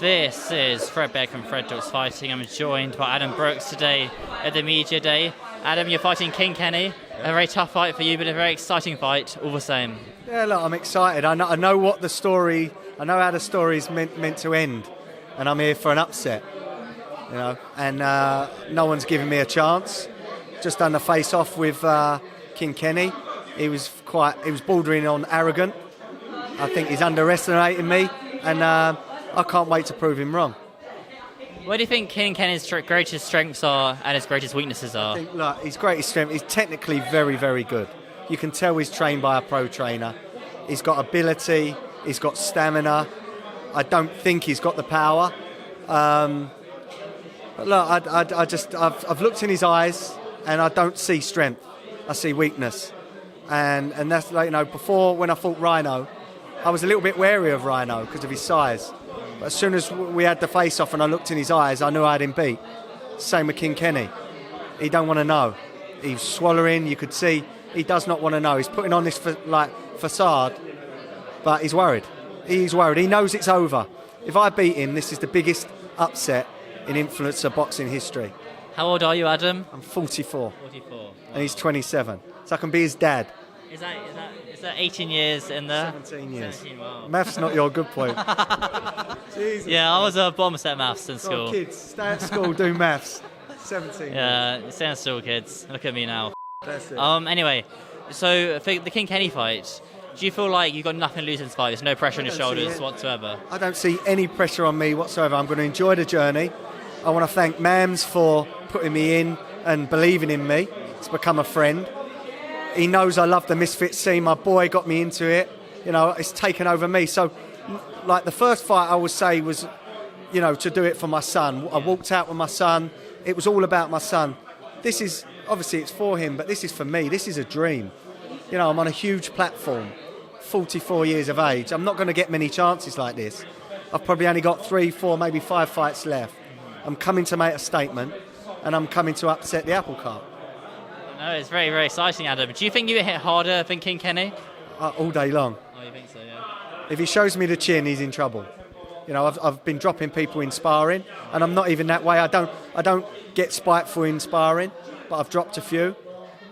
This is Fred Beck and Fred Talks Fighting. I'm joined by Adam Brooks today at the Media Day. Adam, you're fighting King Kenny. A very tough fight for you, but a very exciting fight all the same. Yeah, look, I'm excited. I know what the story. I know how the story's meant to end, and I'm here for an upset. You know, and no one's giving me a chance. Just done the face-off with King Kenny. He was bordering on arrogant. I think he's underestimating me, and I can't wait to prove him wrong. What do you think King Kenny's greatest strengths are and his greatest weaknesses are? I think, look, his greatest strength, he's technically very, very good. You can tell he's trained by a pro trainer. He's got ability, he's got stamina. I don't think he's got the power. But look, I've looked in his eyes and I don't see strength. I see weakness. And that's like, you know, before when I fought Rhino, I was a little bit wary of Rhino because of his size. But as soon as we had the face-off and I looked in his eyes, I knew I had him beat. Same with King Kenny. He don't want to know. He's swallowing. You could see he does not want to know. He's putting on this facade, but he's worried. He's worried. He knows it's over. If I beat him, this is the biggest upset in influencer boxing history. How old are you, Adam? I'm 44. 44. Wow. And he's 27. So I can be his dad. Is that 18 years in there? 17 years. 17, wow. Maths not your good point. Jesus. Yeah, I was a bottom set maths in Oh, school. kids, stay at school, do maths. 17 Yeah, stand still, kids. Look at me now. That's it. Anyway, so for the King Kenny fight, do you feel like you've got nothing to lose in this fight? There's no pressure on your shoulders whatsoever? I don't see any pressure on me whatsoever. I'm going to enjoy the journey. I want to thank Mams for putting me in and believing in me. It's become a friend. He knows I love the Misfit scene. My boy got me into it. You know, it's taken over me. So, like, the first fight I would say was, you know, to do it for my son. I walked out with my son. It was all about my son. This is, obviously it's for him, but this is for me. This is a dream. You know, I'm on a huge platform, 44 years of age. I'm not going to get many chances like this. I've probably only got 3, 4, maybe 5 fights left. I'm coming to make a statement, and I'm coming to upset the apple cart. No, it's very, very exciting, Adam. Do you think you hit harder than King Kenny? All day long. Oh, you think so, yeah. If he shows me the chin, he's in trouble. You know, I've been dropping people in sparring, and I'm not even that way. I don't get spiteful in sparring, but I've dropped a few,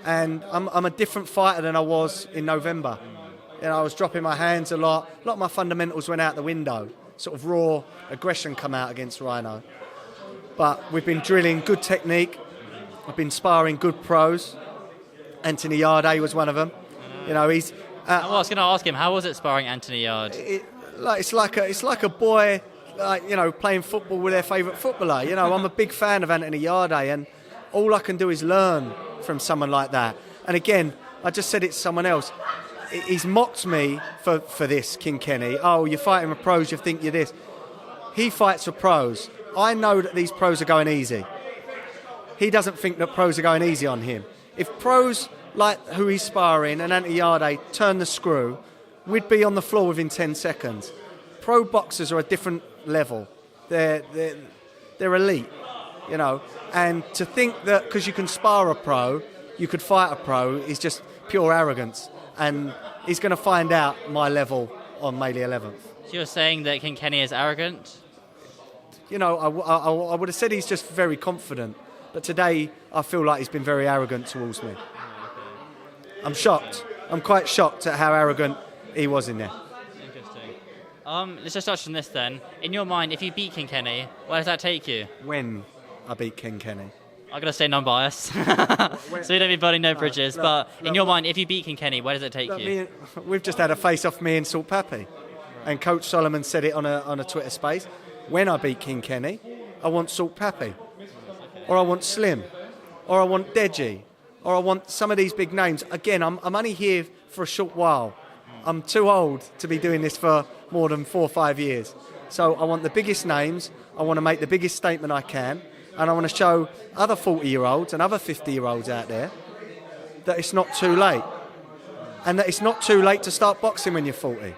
and I'm a different fighter than I was in November. You know, I was dropping my hands a lot. A lot of my fundamentals went out the window. Sort of raw aggression come out against Rhino. But we've been drilling good technique. I've been sparring good pros. Anthony Yarde was one of them. You know, he's. I was going to ask him, how was it sparring Anthony Yard? It's like a boy, like, you know, playing football with their favourite footballer. You know, I'm a big fan of Anthony Yarde, and all I can do is learn from someone like that. And again, I just said it to someone else. He's mocked me for this, King Kenny. Oh, you're fighting with pros, you think you're this. He fights for pros. I know that these pros are going easy. He doesn't think that pros are going easy on him. If pros like who he's sparring and Anthony Yarde turn the screw, we'd be on the floor within 10 seconds. Pro boxers are a different level. They're elite, you know. And to think that because you can spar a pro, you could fight a pro is just pure arrogance. And he's going to find out my level on May the 11th. So you're saying that King Kenny is arrogant? You know, I would have said he's just very confident. But today, I feel like he's been very arrogant towards me. I'm shocked. I'm quite shocked at how arrogant he was in there. Interesting. Let's just touch on this then. In your mind, if you beat King Kenny, where does that take you? When I beat King Kenny. I'm going to say non-biased. So you don't be burning no bridges. But in your mind, if you beat King Kenny, where does it take you? We've just had a face-off, me and Salt Pappy. And Coach Solomon said it on a Twitter space. When I beat King Kenny, I want Salt Pappy. Or I want Slim. Or I want Deji. Or I want some of these big names. Again, I'm only here for a short while. I'm too old to be doing this for more than 4 or 5 years. So I want the biggest names. I want to make the biggest statement I can. And I want to show other 40-year-olds and other 50-year-olds out there that it's not too late. And that it's not too late to start boxing when you're 40.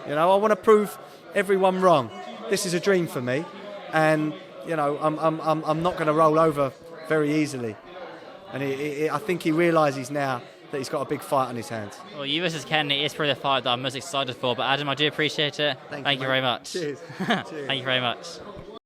You know, I want to prove everyone wrong. This is a dream for me. And, you know, I'm not going to roll over very easily. And I think he realises now that he's got a big fight on his hands. Well, you versus Kenny is probably the fight that I'm most excited for. But Adam, I do appreciate it. Thank you mate. very much. Cheers. Thank you very much.